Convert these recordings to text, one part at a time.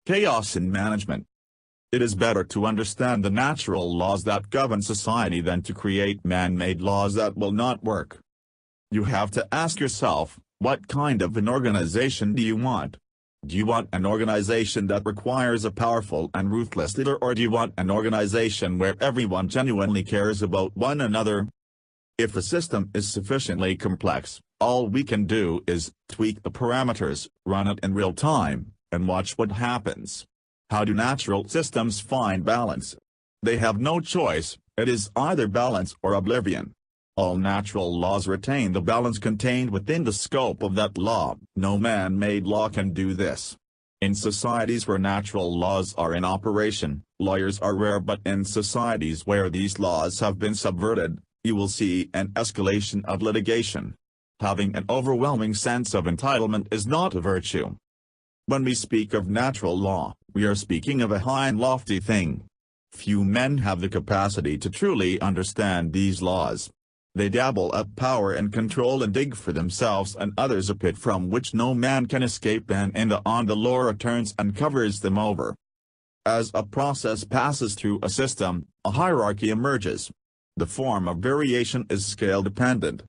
Chaos in management. It is better to understand the natural laws that govern society than to create man-made laws that will not work. You have to ask yourself, what kind of an organization do you want? Do you want an organization that requires a powerful and ruthless leader, or do you want an organization where everyone genuinely cares about one another? If a system is sufficiently complex, all we can do is tweak the parameters, run it in real time, and watch what happens. How do natural systems find balance? They have no choice, it is either balance or oblivion. All natural laws retain the balance contained within the scope of that law. No man-made law can do this. In societies where natural laws are in operation, lawyers are rare, but in societies where these laws have been subverted, you will see an escalation of litigation. Having an overwhelming sense of entitlement is not a virtue. When we speak of natural law, we are speaking of a high and lofty thing. Few men have the capacity to truly understand these laws. They dabble at power and control and dig for themselves and others a pit from which no man can escape, and on the law returns and covers them over. As a process passes through a system, a hierarchy emerges. The form of variation is scale-dependent.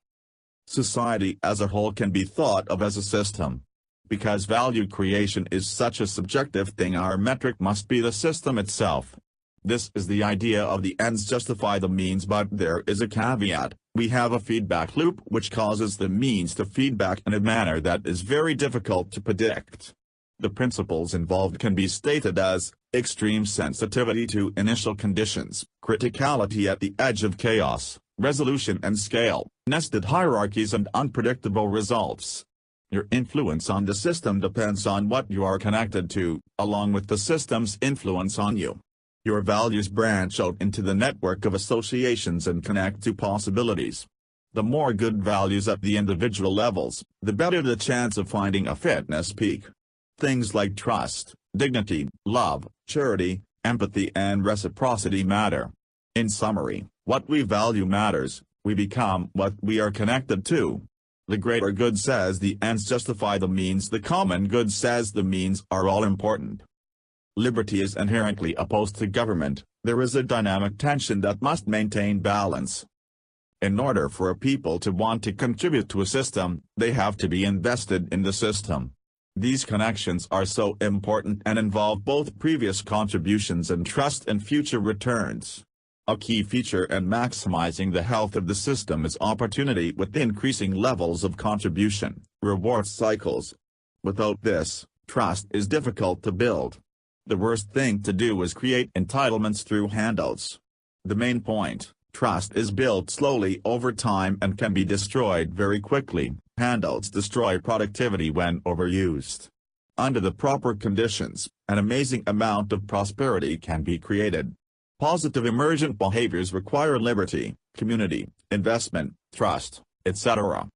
Society as a whole can be thought of as a system. Because value creation is such a subjective thing, our metric must be the system itself. This is the idea of the ends justify the means, but there is a caveat. We have a feedback loop which causes the means to feedback in a manner that is very difficult to predict. The principles involved can be stated as extreme sensitivity to initial conditions, criticality at the edge of chaos, resolution and scale, nested hierarchies and unpredictable results. Your influence on the system depends on what you are connected to, along with the system's influence on you. Your values branch out into the network of associations and connect to possibilities. The more good values at the individual levels, the better the chance of finding a fitness peak. Things like trust, dignity, love, charity, empathy and reciprocity matter. In summary, what we value matters, we become what we are connected to. The greater good says the ends justify the means, the common good says the means are all important. Liberty is inherently opposed to government, there is a dynamic tension that must maintain balance. In order for a people to want to contribute to a system, they have to be invested in the system. These connections are so important and involve both previous contributions and trust and future returns. A key feature in maximizing the health of the system is opportunity with increasing levels of contribution, reward cycles. Without this, trust is difficult to build. The worst thing to do is create entitlements through handouts. The main point, trust is built slowly over time and can be destroyed very quickly. Handouts destroy productivity when overused. Under the proper conditions, an amazing amount of prosperity can be created. Positive emergent behaviors require liberty, community, investment, trust, etc.